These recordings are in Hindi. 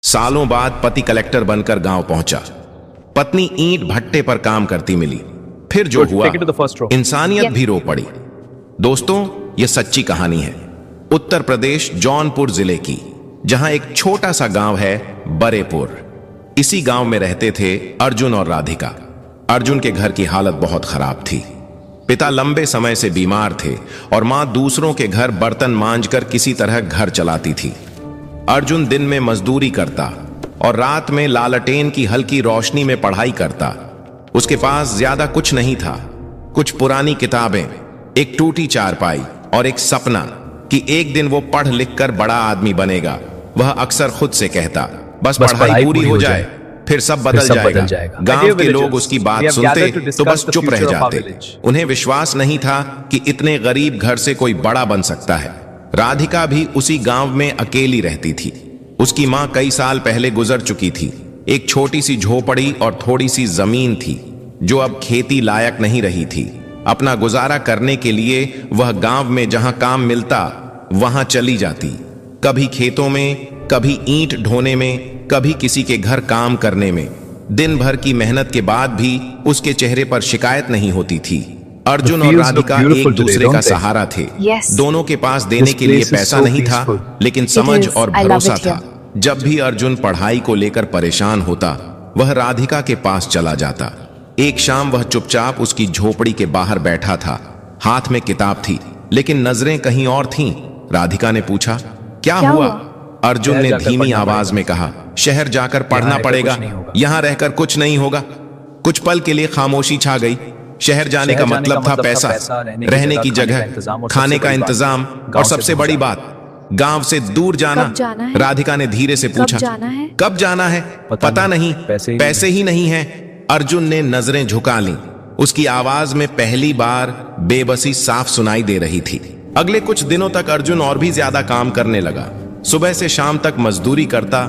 सालों बाद पति कलेक्टर बनकर गांव पहुंचा। पत्नी ईंट भट्टे पर काम करती मिली। फिर जो हुआ, इंसानियत भी रो पड़ी। दोस्तों, यह सच्ची कहानी है उत्तर प्रदेश जौनपुर जिले की, जहां एक छोटा सा गांव है बरेपुर। इसी गांव में रहते थे अर्जुन और राधिका। अर्जुन के घर की हालत बहुत खराब थी। पिता लंबे समय से बीमार थे और मां दूसरों के घर बर्तन मांजकर किसी तरह घर चलाती थी। अर्जुन दिन में मजदूरी करता और रात में लालटेन की हल्की रोशनी में पढ़ाई करता। उसके पास ज्यादा कुछ नहीं था, कुछ पुरानी किताबें, एक टूटी चारपाई और एक सपना कि एक दिन वो पढ़ लिख कर बड़ा आदमी बनेगा। वह अक्सर खुद से कहता, बस पढ़ाई पूरी हो जाए, फिर सब बदल जाएगा। गांव के लोग उसकी बात सुनते तो बस चुप रह जाते। उन्हें विश्वास नहीं था कि इतने गरीब घर से कोई बड़ा बन सकता है। राधिका भी उसी गांव में अकेली रहती थी। उसकी मां कई साल पहले गुजर चुकी थी। एक छोटी सी झोपड़ी और थोड़ी सी जमीन थी जो अब खेती लायक नहीं रही थी। अपना गुजारा करने के लिए वह गांव में जहां काम मिलता वहां चली जाती। कभी खेतों में, कभी ईंट ढोने में, कभी किसी के घर काम करने में। दिन भर की मेहनत के बाद भी उसके चेहरे पर शिकायत नहीं होती थी। अर्जुन और राधिका एक दूसरे का सहारा थे। दोनों के पास देने के लिए पैसा नहीं था, लेकिन समझ और भरोसा था। जब भी अर्जुन पढ़ाई को लेकर परेशान होता, वह राधिका के पास चला जाता। एक शाम वह चुपचाप उसकी झोपड़ी के बाहर बैठा था। हाथ में किताब थी, लेकिन नजरें कहीं और थीं। राधिका ने पूछा, क्या हुआ? अर्जुन ने धीमी आवाज में कहा, शहर जाकर पढ़ना पड़ेगा, यहां रहकर कुछ नहीं होगा। कुछ पल के लिए खामोशी छा गई। शहर जाने का मतलब था पैसा, रहने की जगह, खाने का इंतजाम और सबसे बड़ी बात, गांव से दूर जाना। राधिका ने धीरे से पूछा, कब जाना है? पता नहीं, पैसे ही नहीं है। अर्जुन ने नजरें झुका लीं। उसकी आवाज में पहली बार बेबसी साफ सुनाई दे रही थी। अगले कुछ दिनों तक अर्जुन और भी ज्यादा काम करने लगा। सुबह से शाम तक मजदूरी करता,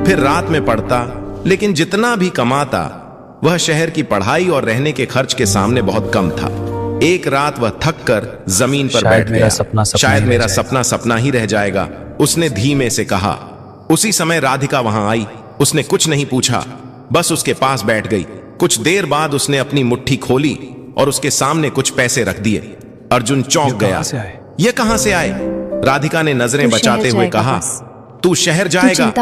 फिर रात में पढ़ता, लेकिन जितना भी कमाता वह शहर की पढ़ाई और रहने के खर्च के सामने बहुत कम था। एक रात वह थक कर जमीन पर बैठ गया। शायद मेरा सपना सपना ही रह जाएगा, उसने धीमे से कहा। उसी समय राधिका वहां आई। उसने कुछ नहीं पूछा, बस उसके पास बैठ गई। कुछ देर बाद उसने अपनी मुट्ठी खोली और उसके सामने कुछ पैसे रख दिए। अर्जुन चौंक गया। ये कहां से आए? राधिका ने नजरें बचाते हुए कहा, तू शहर जाएगा,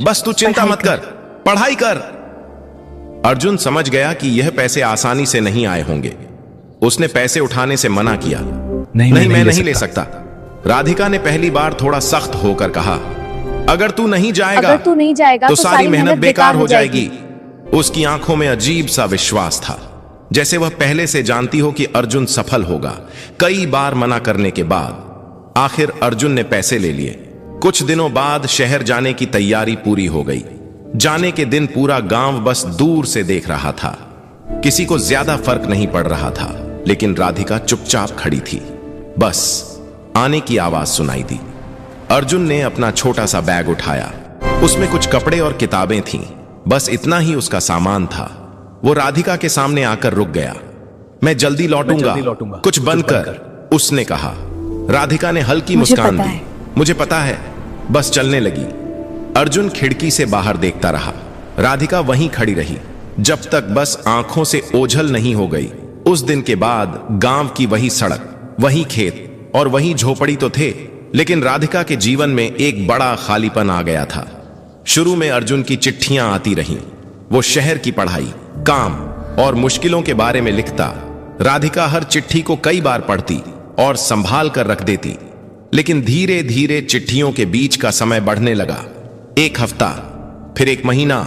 बस तू चिंता मत कर, पढ़ाई कर। अर्जुन समझ गया कि यह पैसे आसानी से नहीं आए होंगे। उसने पैसे उठाने से मना किया। नहीं, मैं नहीं ले सकता। राधिका ने पहली बार थोड़ा सख्त होकर कहा, अगर तू नहीं जाएगा तो सारी मेहनत बेकार हो जाएगी। उसकी आंखों में अजीब सा विश्वास था, जैसे वह पहले से जानती हो कि अर्जुन सफल होगा। कई बार मना करने के बाद आखिर अर्जुन ने पैसे ले लिए। कुछ दिनों बाद शहर जाने की तैयारी पूरी हो गई। जाने के दिन पूरा गांव बस दूर से देख रहा था। किसी को ज्यादा फर्क नहीं पड़ रहा था, लेकिन राधिका चुपचाप खड़ी थी। बस आने की आवाज सुनाई दी। अर्जुन ने अपना छोटा सा बैग उठाया। उसमें कुछ कपड़े और किताबें थीं। बस इतना ही उसका सामान था। वो राधिका के सामने आकर रुक गया। मैं जल्दी लौटूंगा, कुछ बंद कर, उसने कहा। राधिका ने हल्की मुस्कान दी। मुझे पता है, बस चलने लगी। अर्जुन खिड़की से बाहर देखता रहा। राधिका वहीं खड़ी रही, जब तक बस आंखों से ओझल नहीं हो गई। उस दिन के बाद गांव की वही सड़क, वही खेत और वही झोपड़ी तो थे, लेकिन राधिका के जीवन में एक बड़ा खालीपन आ गया था। शुरू में अर्जुन की चिट्ठियां आती रहीं। वो शहर की पढ़ाई, काम और मुश्किलों के बारे में लिखता। राधिका हर चिट्ठी को कई बार पढ़ती और संभाल कर रख देती। लेकिन धीरे धीरे चिट्ठियों के बीच का समय बढ़ने लगा। एक हफ्ता, फिर एक महीना,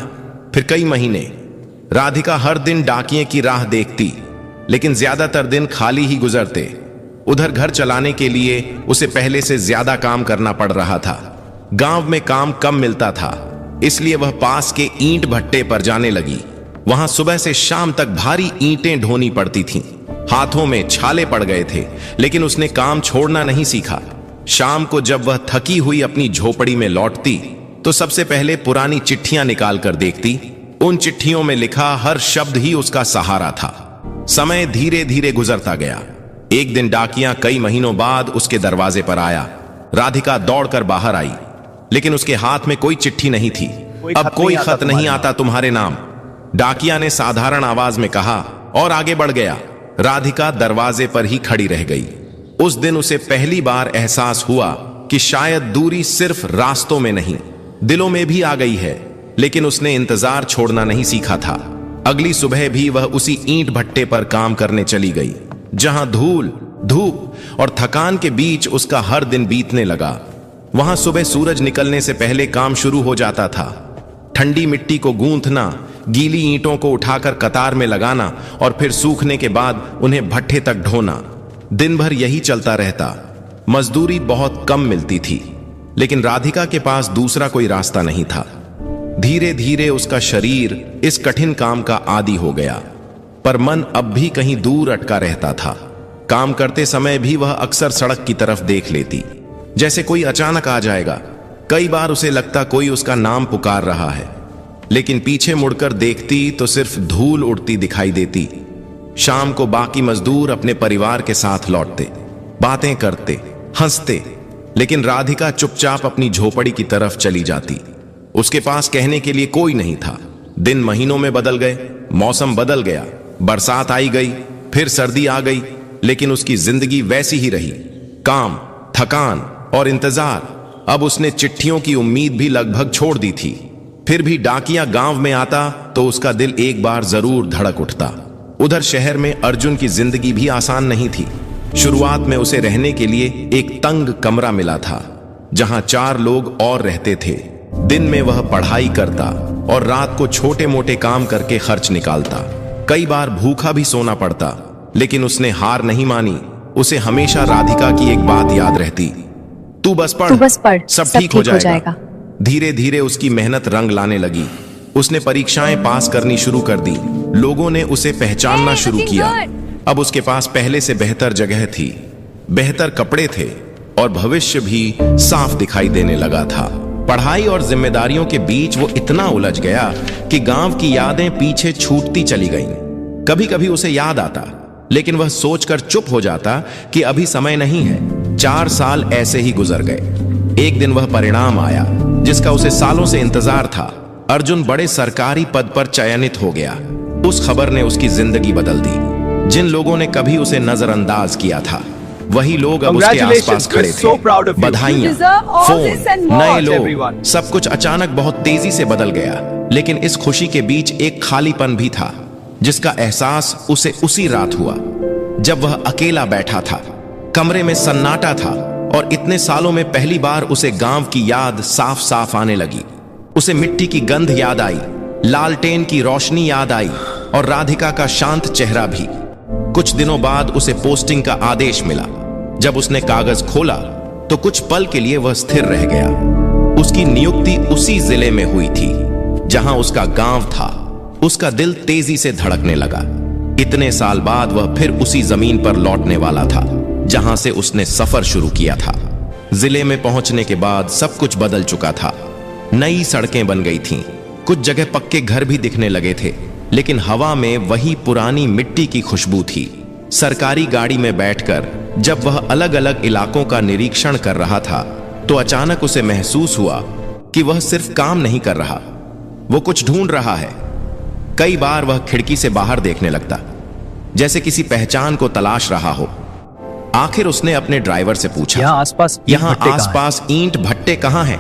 फिर कई महीने। राधिका हर दिन डाकिये की राह देखती, लेकिन ज्यादातर दिन खाली ही गुजरते। उधर घर चलाने के लिए उसे पहले से ज्यादा काम करना पड़ रहा था। गांव में काम कम मिलता था, इसलिए वह पास के ईंट भट्टे पर जाने लगी। वहां सुबह से शाम तक भारी ईंटें ढोनी पड़ती थीं। हाथों में छाले पड़ गए थे, लेकिन उसने काम छोड़ना नहीं सीखा। शाम को जब वह थकी हुई अपनी झोपड़ी में लौटती, तो सबसे पहले पुरानी चिट्ठियां निकाल कर देखती। उन चिट्ठियों में लिखा हर शब्द ही उसका सहारा था। समय धीरे धीरे गुजरता गया। एक दिन डाकिया कई महीनों बाद उसके दरवाजे पर आया। राधिका दौड़कर बाहर आई, लेकिन उसके हाथ में कोई चिट्ठी नहीं थी। अब कोई खत नहीं आता तुम्हारे नाम, डाकिया ने साधारण आवाज में कहा और आगे बढ़ गया। राधिका दरवाजे पर ही खड़ी रह गई। उस दिन उसे पहली बार एहसास हुआ कि शायद दूरी सिर्फ रास्तों में नहीं, दिलों में भी आ गई है। लेकिन उसने इंतजार छोड़ना नहीं सीखा था। अगली सुबह भी वह उसी ईंट भट्टे पर काम करने चली गई, जहां धूल, धूप और थकान के बीच उसका हर दिन बीतने लगा। वहां सुबह सूरज निकलने से पहले काम शुरू हो जाता था। ठंडी मिट्टी को गूंथना, गीली ईंटों को उठाकर कतार में लगाना और फिर सूखने के बाद उन्हें भट्ठे तक ढोना। दिन भर यही चलता रहता। मजदूरी बहुत कम मिलती थी, लेकिन राधिका के पास दूसरा कोई रास्ता नहीं था। धीरे धीरे उसका शरीर इस कठिन काम का आदी हो गया, पर मन अब भी कहीं दूर अटका रहता था। काम करते समय भी वह अक्सर सड़क की तरफ देख लेती, जैसे कोई अचानक आ जाएगा। कई बार उसे लगता कोई उसका नाम पुकार रहा है, लेकिन पीछे मुड़कर देखती तो सिर्फ धूल उड़ती दिखाई देती। शाम को बाकी मजदूर अपने परिवार के साथ लौटते, बातें करते, हंसते, लेकिन राधिका चुपचाप अपनी झोपड़ी की तरफ चली जाती। उसके पास कहने के लिए कोई नहीं था। दिन महीनों में बदल गए, मौसम बदल गया, बरसात आई गई, फिर सर्दी आ गई, लेकिन उसकी जिंदगी वैसी ही रही। काम, थकान और इंतजार। अब उसने चिट्ठियों की उम्मीद भी लगभग छोड़ दी थी। फिर भी डाकिया गांव में आता तो उसका दिल एक बार जरूर धड़क उठता। उधर शहर में अर्जुन की जिंदगी भी आसान नहीं थी। शुरुआत में उसे रहने के लिए एक तंग कमरा मिला था, जहां 4 लोग और रहते थे। दिन में वह पढ़ाई करता और रात को छोटे मोटे काम करके खर्च निकालता। कई बार भूखा भी सोना पड़ता, लेकिन उसने हार नहीं मानी। उसे हमेशा राधिका की एक बात याद रहती, तू बस पढ़, सब ठीक हो जाएगा। धीरे धीरे उसकी मेहनत रंग लाने लगी। उसने परीक्षाएं पास करनी शुरू कर दी। लोगों ने उसे पहचानना शुरू किया। अब उसके पास पहले से बेहतर जगह थी, बेहतर कपड़े थे और भविष्य भी साफ दिखाई देने लगा था। पढ़ाई और जिम्मेदारियों के बीच वो इतना उलझ गया कि गांव की यादें पीछे छूटती चली गईं। कभी कभी उसे याद आता, लेकिन वह सोचकर चुप हो जाता कि अभी समय नहीं है। 4 साल ऐसे ही गुजर गए। एक दिन वह परिणाम आया जिसका उसे सालों से इंतजार था। अर्जुन बड़े सरकारी पद पर चयनित हो गया। उस खबर ने उसकी जिंदगी बदल दी। जिन लोगों ने कभी उसे नजरअंदाज किया था, वही लोग अब उसके आसपास खड़े थे। बधाइयां, फोन, नए लोग, सब कुछ अचानक बहुत तेजी से बदल गया। लेकिन इस खुशी के बीच एक खालीपन भी था, जिसका एहसास उसे उसी रात हुआ जब वह अकेला बैठा था। कमरे में सन्नाटा था और इतने सालों में पहली बार उसे गांव की याद साफ साफ आने लगी। उसे मिट्टी की गंध याद आई, लालटेन की रोशनी याद आई और राधिका का शांत चेहरा भी। कुछ दिनों बाद उसे पोस्टिंग का आदेश मिला। जब उसने कागज खोला तो कुछ पल के लिए वह स्थिर रह गया। उसकी नियुक्ति उसी जिले में हुई थी जहां उसका गांव था। उसका दिल तेजी से धड़कने लगा। इतने साल बाद वह फिर उसी जमीन पर लौटने वाला था जहां से उसने सफर शुरू किया था। जिले में पहुंचने के बाद सब कुछ बदल चुका था। नई सड़कें बन गई थीं, कुछ जगह पक्के घर भी दिखने लगे थे, लेकिन हवा में वही पुरानी मिट्टी की खुशबू थी। सरकारी गाड़ी में बैठकर जब वह अलग अलग इलाकों का निरीक्षण कर रहा था, तो अचानक उसे महसूस हुआ कि वह सिर्फ काम नहीं कर रहा, वो कुछ ढूंढ रहा है। कई बार वह खिड़की से बाहर देखने लगता, जैसे किसी पहचान को तलाश रहा हो। आखिर उसने अपने ड्राइवर से पूछा, यहाँ आसपास ईंट भट्टे कहाँ हैं?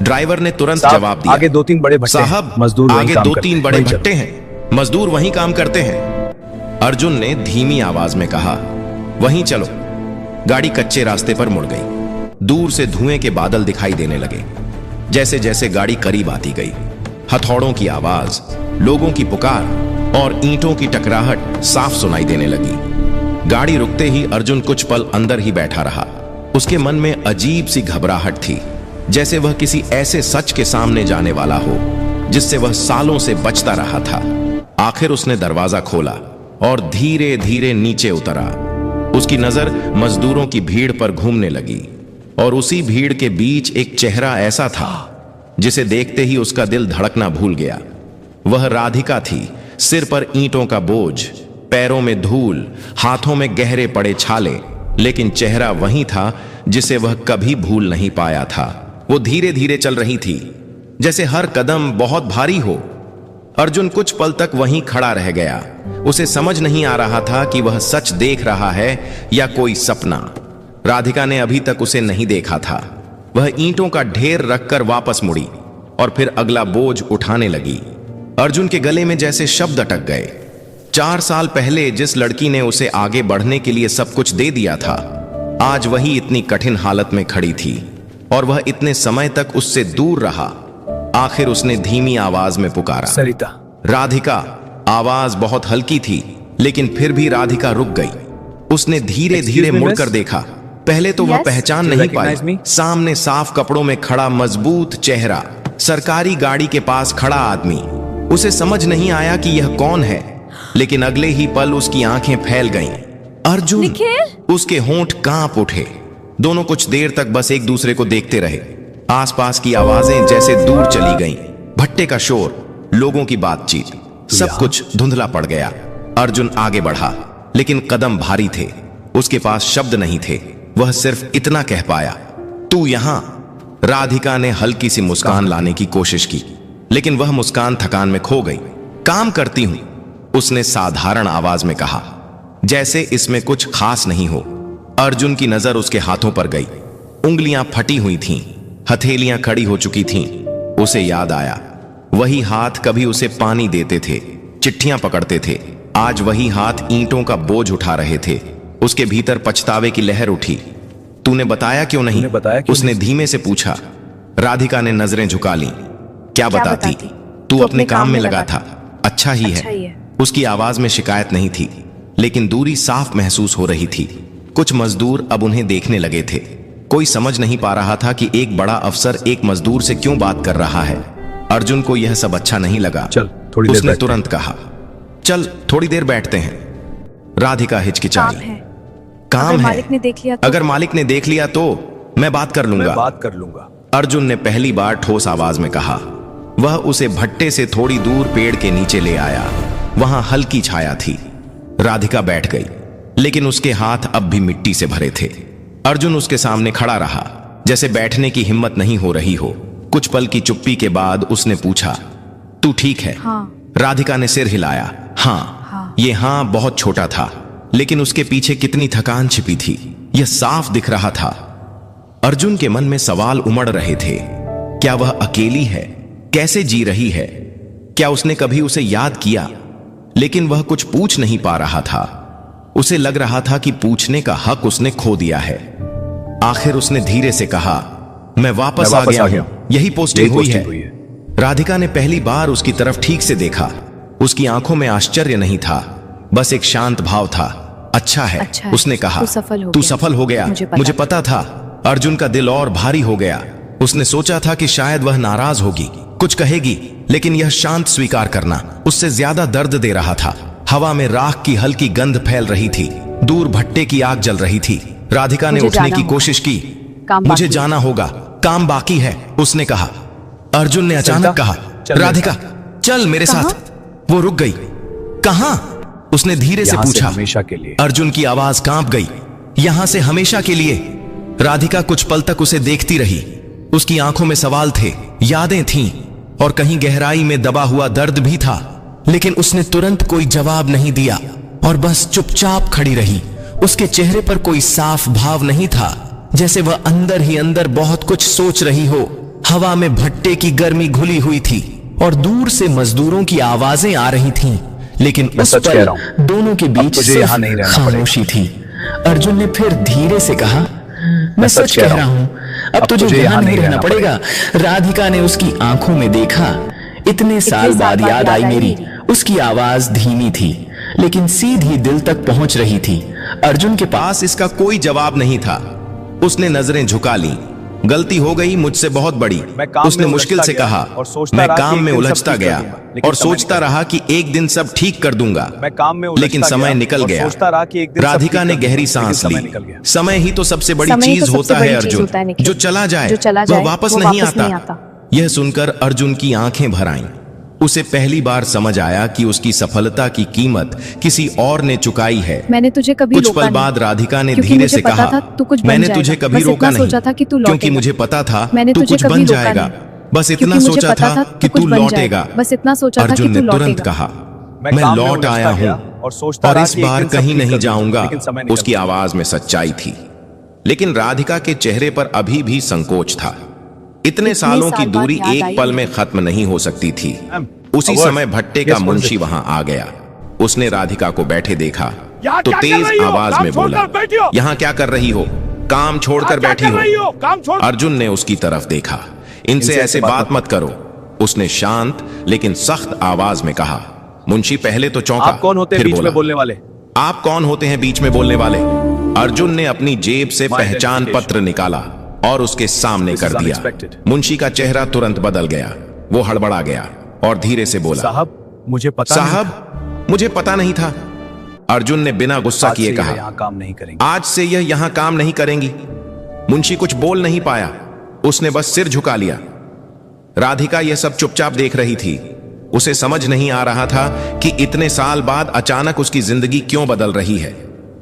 ड्राइवर ने तुरंत जवाब दिया, आगे 2-3 बड़े भट्टे हैं। साहब, मजदूर आगे 2-3 बड़े भट्टे हैं, मजदूर वहीं काम करते हैं। अर्जुन ने धीमी आवाज में कहा, वहीं चलो। गाड़ी कच्चे रास्ते पर मुड़ गई। दूर से धुएं के बादल दिखाई देने लगे। जैसे जैसे गाड़ी करीब आती गई, हथौड़ों की आवाज, लोगों की पुकार और ईंटों की टकराहट साफ सुनाई देने लगी। गाड़ी रुकते ही अर्जुन कुछ पल अंदर ही बैठा रहा। उसके मन में अजीब सी घबराहट थी, जैसे वह किसी ऐसे सच के सामने जाने वाला हो जिससे वह सालों से बचता रहा था। आखिर उसने दरवाजा खोला और धीरे धीरे नीचे उतरा। उसकी नजर मजदूरों की भीड़ पर घूमने लगी और उसी भीड़ के बीच एक चेहरा ऐसा था जिसे देखते ही उसका दिल धड़कना भूल गया। वह राधिका थी। सिर पर ईंटों का बोझ, पैरों में धूल, हाथों में गहरे पड़े छाले, लेकिन चेहरा वही था जिसे वह कभी भूल नहीं पाया था। वो धीरे धीरे चल रही थी, जैसे हर कदम बहुत भारी हो। अर्जुन कुछ पल तक वहीं खड़ा रह गया। उसे समझ नहीं आ रहा था कि वह सच देख रहा है या कोई सपना। राधिका ने अभी तक उसे नहीं देखा था। वह ईंटों का ढेर रखकर वापस मुड़ी और फिर अगला बोझ उठाने लगी। अर्जुन के गले में जैसे शब्द अटक गए। 4 साल पहले जिस लड़की ने उसे आगे बढ़ने के लिए सब कुछ दे दिया था, आज वही इतनी कठिन हालत में खड़ी थी और वह इतने समय तक उससे दूर रहा। आखिर उसने धीमी आवाज में पुकारा, सरिता। राधिका। आवाज बहुत हल्की थी, लेकिन फिर भी राधिका रुक गई। उसने धीरे धीरे मुड़कर देखा। पहले तो वह पहचान नहीं पाई। सामने साफ कपड़ों में खड़ा मजबूत चेहरा, सरकारी गाड़ी के पास खड़ा आदमी। उसे समझ नहीं आया कि यह कौन है, लेकिन अगले ही पल उसकी आंखें फैल गईं। अर्जुन! उसके होंठ कांप उठे। दोनों कुछ देर तक बस एक दूसरे को देखते रहे। आसपास की आवाजें जैसे दूर चली गईं। भट्टे का शोर, लोगों की बातचीत, सब कुछ धुंधला पड़ गया। अर्जुन आगे बढ़ा, लेकिन कदम भारी थे। उसके पास शब्द नहीं थे। वह सिर्फ इतना कह पाया, तू यहां। राधिका ने हल्की सी मुस्कान लाने की कोशिश की, लेकिन वह मुस्कान थकान में खो गई। काम करती हूं, उसने साधारण आवाज में कहा, जैसे इसमें कुछ खास नहीं हो। अर्जुन की नजर उसके हाथों पर गई। उंगलियां फटी हुई थीं, हथेलियां खड़ी हो चुकी थीं। उसे याद आया, वही हाथ कभी उसे पानी देते थे, चिट्ठियां पकड़ते थे। आज वही हाथ ईंटों का बोझ उठा रहे थे। उसके भीतर पछतावे की लहर उठी। तूने बताया क्यों नहीं? उसने धीमे से पूछा। राधिका ने नजरें झुका ली। क्या बताती? तू अपने काम में लगा था। अच्छा ही है। उसकी आवाज में शिकायत नहीं थी, लेकिन दूरी साफ महसूस हो रही थी। कुछ मजदूर अब उन्हें देखने लगे थे। कोई समझ नहीं पा रहा था कि एक बड़ा अफसर एक मजदूर से क्यों बात कर रहा है। अर्जुन को यह सब अच्छा नहीं लगा। चल थोड़ी देर उसने तुरंत कहा, चल थोड़ी देर बैठते हैं। राधिका हिचकिचाई। काम है। मालिक ने देख लिया तो? अगर मालिक ने देख लिया तो मैं बात कर लूंगा। अर्जुन ने पहली बार ठोस आवाज में कहा। वह उसे भट्टे से थोड़ी दूर पेड़ के नीचे ले आया। वहां हल्की छाया थी। राधिका बैठ गई, लेकिन उसके हाथ अब भी मिट्टी से भरे थे। अर्जुन उसके सामने खड़ा रहा, जैसे बैठने की हिम्मत नहीं हो रही हो। कुछ पल की चुप्पी के बाद उसने पूछा, तू ठीक है? हाँ। राधिका ने सिर हिलाया। हाँ। ये हाँ बहुत छोटा था, लेकिन उसके पीछे कितनी थकान छिपी थी, यह साफ दिख रहा था। अर्जुन के मन में सवाल उमड़ रहे थे। क्या वह अकेली है? कैसे जी रही है? क्या उसने कभी उसे याद किया? लेकिन वह कुछ पूछ नहीं पा रहा था। उसे लग रहा था कि पूछने का हक उसने खो दिया है। आखिर उसने धीरे से कहा, मैं वापस आ गया हूं। यही पोस्टिंग हुई है। राधिका ने पहली बार उसकी तरफ ठीक से देखा। उसकी आंखों में आश्चर्य नहीं था, बस एक शांत भाव था। अच्छा है, उसने कहा। तू सफल हो गया। मुझे पता था। अर्जुन का दिल और भारी हो गया। उसने सोचा था कि शायद वह नाराज होगी, कुछ कहेगी, लेकिन यह शांत स्वीकार करना उससे ज्यादा दर्द दे रहा था। हवा में राख की हल्की गंध फैल रही थी। दूर भट्टे की आग जल रही थी। राधिका ने उठने की कोशिश की। मुझे जाना होगा, काम बाकी है, उसने कहा। अर्जुन ने अचानक कहा, राधिका चल मेरे साथ। वो रुक गई। कहां? उसने धीरे से पूछा। हमेशा के लिए। अर्जुन की आवाज कांप गई। यहां से हमेशा के लिए? राधिका कुछ पल तक उसे देखती रही। उसकी आंखों में सवाल थे, यादें थीं, और कहीं गहराई में दबा हुआ दर्द भी था। लेकिन उसने तुरंत कोई जवाब नहीं दिया और बस चुपचाप खड़ी रही। उसके चेहरे पर कोई साफ भाव नहीं था, जैसे वह अंदर ही अंदर बहुत कुछ सोच रही हो। हवा में भट्टे की गर्मी घुली हुई थी और दूर से मजदूरों की आवाजें आ रही थीं, लेकिन उस पल दोनों के बीच सिर्फ खामोशी थी। अर्जुन ने फिर धीरे से कहा, मैं सच कह रहा हूं, अब तुझे यहां नहीं रहना पड़ेगा। राधिका ने उसकी आंखों में देखा। इतने साल बाद याद आई मेरी। उसकी आवाज धीमी थी, लेकिन सीधी दिल तक पहुंच रही थी। अर्जुन के पास इसका कोई जवाब नहीं था। उसने नजरें झुका ली। गलती हो गई मुझसे बहुत बड़ी, उसने मुश्किल से कहा। मैं काम में उलझता गया और सोचता रहा कि एक दिन सब ठीक कर दूंगा, लेकिन समय निकल गया। राधिका ने गहरी सांस ली। समय ही तो सबसे बड़ी चीज होता है अर्जुन, जो चला जाए वह वापस नहीं आता। यह सुनकर अर्जुन की आंखें भर आईं। उसे पहली बार समझ आया कि उसकी सफलता की कीमत किसी और ने चुकाई है। मैंने तुझे कभी कुछ पल बाद राधिका ने धीरे से कहा, मैंने तुझे कभी रोका नहीं, क्योंकि मुझे पता था तू कुछ बन जाएगा। बस इतना सोचा था कि तू लौटेगा। बस इतना सोचा था कि अर्जुन तू ने तुरंत लौटेगा। कहा, मैं लौट आया हूं और इस बार कहीं नहीं जाऊंगा। उसकी आवाज में सच्चाई थी, लेकिन राधिका के चेहरे पर अभी भी संकोच था। इतने सालों की दूरी एक पल में खत्म नहीं हो सकती थी। उसी समय भट्टे का मुंशी वहां आ गया। उसने राधिका को बैठे देखा तो तेज आवाज में बोला, यहाँ क्या कर रही हो? काम छोड़कर बैठी हो? अर्जुन ने उसकी तरफ देखा। इनसे ऐसे बात मत करो, उसने शांत लेकिन सख्त आवाज में कहा। मुंशी पहले तो चौंका, आप कौन होते हैं बीच में बोलने वाले? आप कौन होते हैं बीच में बोलने वाले? अर्जुन ने अपनी जेब से पहचान पत्र निकाला और उसके सामने कर दिया। मुंशी का चेहरा तुरंत बदल गया। वो हड़बड़ा गया और धीरे से बोला, साहब मुझे पता नहीं था। अर्जुन ने बिना गुस्सा किए कहा, यहाँ काम नहीं करेंगे। आज से यह यहां काम नहीं करेंगी। मुंशी कुछ बोल नहीं पाया, उसने बस सिर झुका लिया। राधिका यह सब चुपचाप देख रही थी। उसे समझ नहीं आ रहा था कि इतने साल बाद अचानक उसकी जिंदगी क्यों बदल रही है।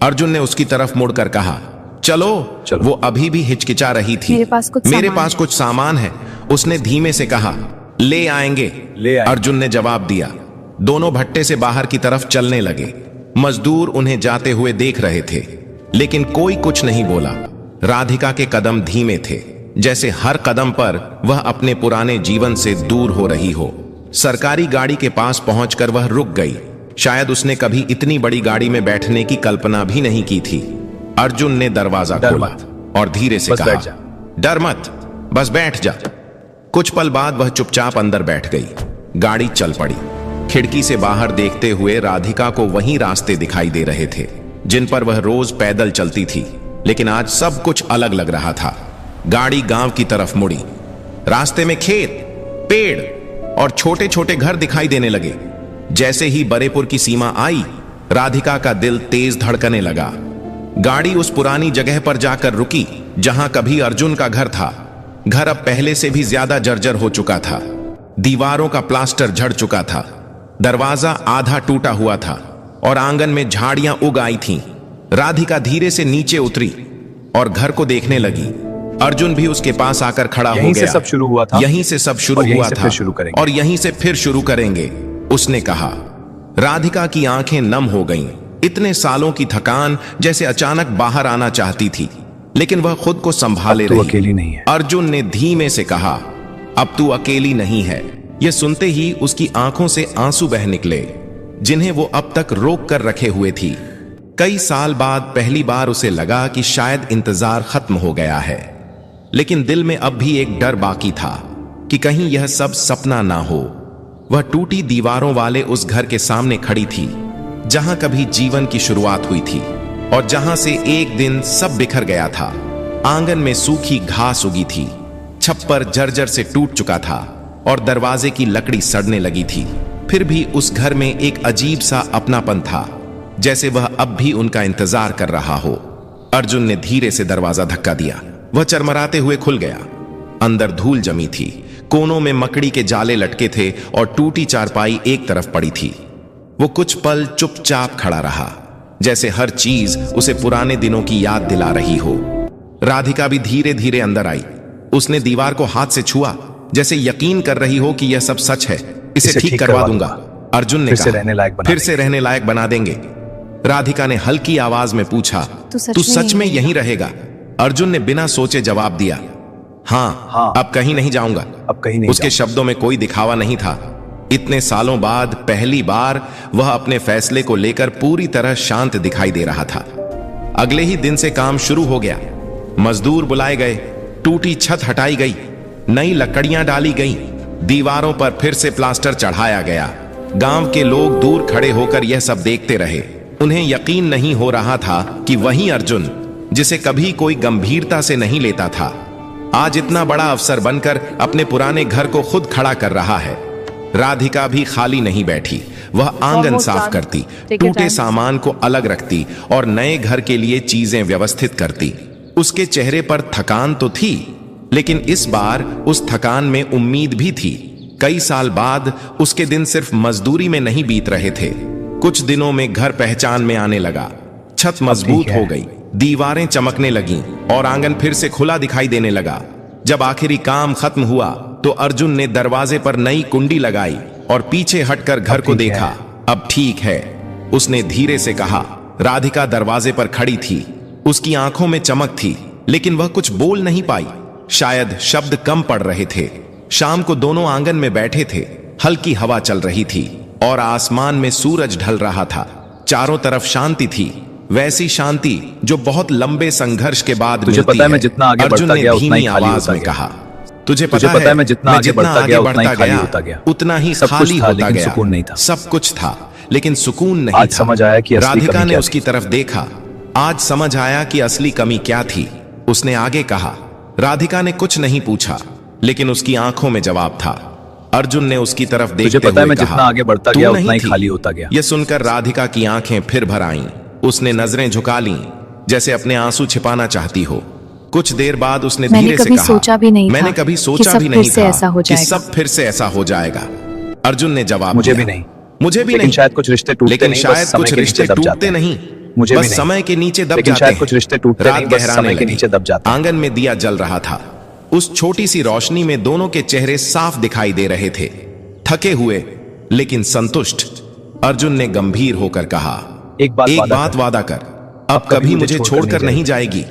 अर्जुन ने उसकी तरफ मुड़कर कहा, चलो। वो अभी भी हिचकिचा रही थी। मेरे पास कुछ सामान है, उसने धीमे से कहा। ले आएंगे। अर्जुन ने जवाब दिया। दोनों भट्टे से बाहर की तरफ चलने लगे। मजदूर उन्हें जाते हुए देख रहे थे, लेकिन कोई कुछ नहीं बोला। राधिका के कदम धीमे थे, जैसे हर कदम पर वह अपने पुराने जीवन से दूर हो रही हो। सरकारी गाड़ी के पास पहुंचकर वह रुक गई। शायद उसने कभी इतनी बड़ी गाड़ी में बैठने की कल्पना भी नहीं की थी। अर्जुन ने दरवाजा खोला और धीरे से कहा, डर मत, बस बैठ जा। कुछ पल बाद वह चुपचाप अंदर बैठ गई। गाड़ी चल पड़ी। खिड़की से बाहर देखते हुए राधिका को वही रास्ते दिखाई दे रहे थे जिन पर वह रोज पैदल चलती थी, लेकिन आज सब कुछ अलग लग रहा था। गाड़ी गांव की तरफ मुड़ी। रास्ते में खेत, पेड़ और छोटे छोटे घर दिखाई देने लगे। जैसे ही बरेपुर की सीमा आई, राधिका का दिल तेज धड़कने लगा। गाड़ी उस पुरानी जगह पर जाकर रुकी जहां कभी अर्जुन का घर था। घर अब पहले से भी ज्यादा जर्जर हो चुका था। दीवारों का प्लास्टर झड़ चुका था, दरवाजा आधा टूटा हुआ था और आंगन में झाड़ियां उग आई थीं। राधिका धीरे से नीचे उतरी और घर को देखने लगी। अर्जुन भी उसके पास आकर खड़ा हो गया। यहीं से सब शुरू हुआ था, यहीं से सब शुरू हुआ था और यहीं से फिर शुरू करेंगे, उसने कहा। राधिका की आंखें नम हो गईं। इतने सालों की थकान जैसे अचानक बाहर आना चाहती थी, लेकिन वह खुद को संभाले रही। अकेली नहीं है। अर्जुन ने धीमे से कहा, अब तू अकेली नहीं है। यह सुनते ही उसकी आंखों से आंसू बह निकले, जिन्हें वो अब तक रोक कर रखे हुए थी। कई साल बाद पहली बार उसे लगा कि शायद इंतजार खत्म हो गया है, लेकिन दिल में अब भी एक डर बाकी था कि कहीं यह सब सपना ना हो। वह टूटी दीवारों वाले उस घर के सामने खड़ी थी जहां कभी जीवन की शुरुआत हुई थी और जहां से एक दिन सब बिखर गया था। आंगन में सूखी घास उगी थी, छप्पर जर्जर से टूट चुका था और दरवाजे की लकड़ी सड़ने लगी थी। फिर भी उस घर में एक अजीब सा अपनापन था, जैसे वह अब भी उनका इंतजार कर रहा हो। अर्जुन ने धीरे से दरवाजा धक्का दिया। वह चरमराते हुए खुल गया। अंदर धूल जमी थी, कोनों में मकड़ी के जाले लटके थे और टूटी चारपाई एक तरफ पड़ी थी। वो कुछ पल चुपचाप खड़ा रहा, जैसे हर चीज उसे पुराने दिनों की याद दिला रही हो। राधिका भी धीरे धीरे अंदर आई। उसने दीवार को हाथ से छुआ, जैसे यकीन कर रही हो कि यह सब सच है। इसे ठीक करवा दूंगा, अर्जुन ने कहा। फिर से रहने लायक बना देंगे। राधिका ने हल्की आवाज में पूछा, तू सच में यहीं रहेगा? अर्जुन ने बिना सोचे जवाब दिया, हाँ, अब कहीं नहीं जाऊंगा। अब कहीं नहीं। उसके शब्दों में कोई दिखावा नहीं था। इतने सालों बाद पहली बार वह अपने फैसले को लेकर पूरी तरह शांत दिखाई दे रहा था। अगले ही दिन से काम शुरू हो गया। मजदूर बुलाए गए, टूटी छत हटाई गई, नई लकड़ियां डाली गईं, दीवारों पर फिर से प्लास्टर चढ़ाया गया। गांव के लोग दूर खड़े होकर यह सब देखते रहे। उन्हें यकीन नहीं हो रहा था कि वही अर्जुन, जिसे कभी कोई गंभीरता से नहीं लेता था, आज इतना बड़ा अफसर बनकर अपने पुराने घर को खुद खड़ा कर रहा है। राधिका भी खाली नहीं बैठी। वह आंगन साफ करती, टूटे सामान को अलग रखती और नए घर के लिए चीजें व्यवस्थित करती। उसके चेहरे पर थकान तो थी, लेकिन इस बार उस थकान में उम्मीद भी थी। कई साल बाद उसके दिन सिर्फ मजदूरी में नहीं बीत रहे थे। कुछ दिनों में घर पहचान में आने लगा। छत मजबूत हो गई, दीवारें चमकने लगीं और आंगन फिर से खुला दिखाई देने लगा। जब आखिरी काम खत्म हुआ तो अर्जुन ने दरवाजे पर नई कुंडी लगाई और पीछे हटकर घर को देखा। अब ठीक है, उसने धीरे से कहा। राधिका दरवाजे पर खड़ी थी, उसकी आंखों में चमक थी, लेकिन वह कुछ बोल नहीं पाई। शायद शब्द कम पड़ रहे थे। शाम को दोनों आंगन में बैठे थे, हल्की हवा चल रही थी और आसमान में सूरज ढल रहा था। चारों तरफ शांति थी, वैसी शांति जो बहुत लंबे संघर्ष के बाद तुझे पता है मैं जितना आगे बढ़ता गया उतना ही खाली होता गया। कहा, तुझे पता है मैं जितना आगे बढ़ता गया उतना ही खाली होता गया। उतना ही खाली होता गया। सुकून नहीं था। सब कुछ था लेकिन सुकून नहीं आज समझ आया कि राधिका ने उसकी तरफ देखा। आज समझ आया कि असली कमी क्या थी। उसने आगे कहा। राधिका ने कुछ नहीं पूछा, लेकिन उसकी आंखों में जवाब था। अर्जुन ने उसकी तरफ देखते हुए कहा, मैं जितना आगे बढ़ता गया उतना ही खाली होता गया। यह सुनकर राधिका की आंखें फिर भर आईं। उसने नजरें झुका लीं, जैसे अपने आंसू छिपाना चाहती हो। कुछ देर बाद उसने धीरे से कहा, मैंने कभी सोचा भी नहीं था कि सब फिर से ऐसा हो जाएगा। अर्जुन ने जवाब मुझे दिया, भी नहीं, मुझे भी नहीं। शायद कुछ रिश्ते टूटते नहीं, शायद कुछ रिश्ते टूटते नहीं, मुझे बस समय के नीचे दब जाते हैं। कुछ रिश्ते टूटते नहीं, बस समय के नीचे दब जाते हैं। आंगन में दिया जल रहा था। उस छोटी सी रोशनी में दोनों के चेहरे साफ दिखाई दे रहे थे, थके हुए लेकिन संतुष्ट। अर्जुन ने गंभीर होकर कहा, एक बात वादा कर, अब कभी मुझे छोड़कर नहीं जाएगी।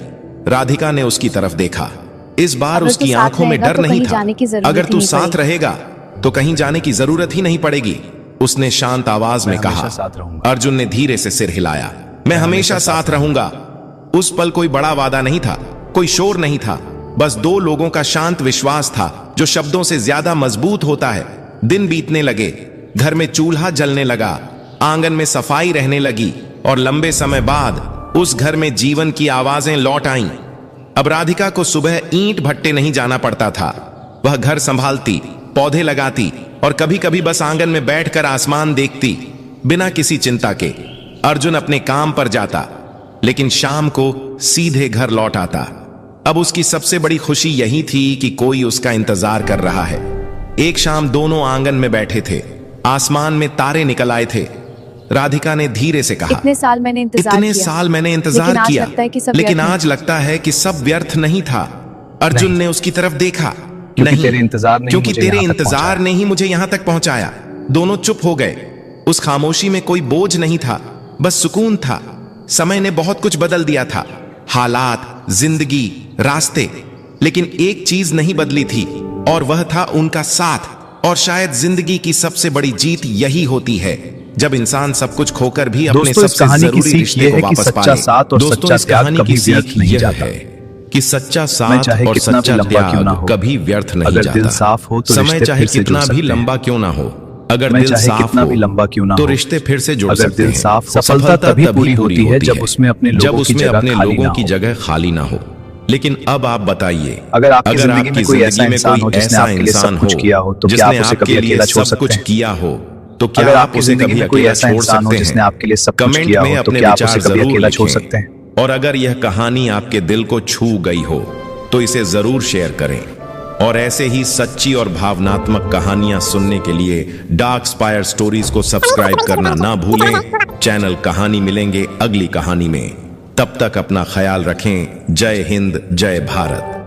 राधिका ने उसकी तरफ देखा। इस बार उसकी आंखों में डर नहीं था। अगर तू साथ रहेगा तो कहीं जाने की जरूरत ही नहीं पड़ेगी, उसने शांत आवाज में कहा। अर्जुन ने धीरे से सिर हिलाया। मैं हमेशा साथ रहूंगा। उस पल कोई बड़ा वादा नहीं था, कोई शोर नहीं था, बस दो लोगों का शांत विश्वास था जो शब्दों से ज्यादा मजबूत होता है। दिन बीतने लगे, घर में चूल्हा जलने लगा, आंगन में सफाई रहने लगी और लंबे समय बाद उस घर में जीवन की आवाजें लौट आईं। अब राधिका को सुबह ईंट भट्टे नहीं जाना पड़ता था। वह घर संभालती, पौधे लगाती और कभी कभी बस आंगन में बैठकर आसमान देखती, बिना किसी चिंता के। अर्जुन अपने काम पर जाता, लेकिन शाम को सीधे घर लौट आता। अब उसकी सबसे बड़ी खुशी यही थी कि कोई उसका इंतजार कर रहा है। एक शाम दोनों आंगन में बैठे थे, आसमान में तारे निकल आए थे। राधिका ने धीरे से कहा, इतने साल मैंने इंतजार किया, लेकिन आज लगता है कि सब व्यर्थ नहीं था। अर्जुन ने उसकी तरफ देखा। नहीं, क्योंकि तेरे इंतजार ने ही मुझे यहां तक पहुंचाया। दोनों चुप हो गए। उस खामोशी में कोई बोझ नहीं था, बस सुकून था। समय ने बहुत कुछ बदल दिया था, हालात, जिंदगी, रास्ते, लेकिन एक चीज नहीं बदली थी और वह था उनका साथ। और शायद जिंदगी की सबसे बड़ी जीत यही होती है, जब इंसान सब कुछ खोकर भी अपने सबसे जरूरी रिश्ते को वापस पाए। दोस्तों, इस कहानी की सीख यह है कि सच्चा साथ और सच्चा त्याग कभी व्यर्थ नहीं जाता। समय चाहे कितना भी लंबा क्यों ना हो, अगर दिल साफ हो तो रिश्ते फिर से जुड़ सकते हैं। सफलता तभी पूरी होती है जब उसमें अपने लोगों की जगह खाली ना हो। लेकिन अब आप बताइए, अगर आपकी जिंदगी में कोई ऐसा इंसान हो जिसने आपके लिए सब कुछ किया हो, तो क्या आप उसे कभी अकेला छोड़ सकते हैं? किया हो तो क्या आप उसे कभी अकेला छोड़ सकते हैं? जिसने आपके लिए सब कुछ किया हो, तो क्या आप उसे कभी अकेला छोड़ सकते हैं? और अगर यह कहानी आपके दिल को छू गई हो तो इसे जरूर शेयर करें। और ऐसे ही सच्ची और भावनात्मक कहानियां सुनने के लिए डार्क स्पायर स्टोरीज को सब्सक्राइब करना ना भूलें। चैनल कहानी मिलेंगे अगली कहानी में। तब तक अपना ख्याल रखें। जय हिंद, जय भारत।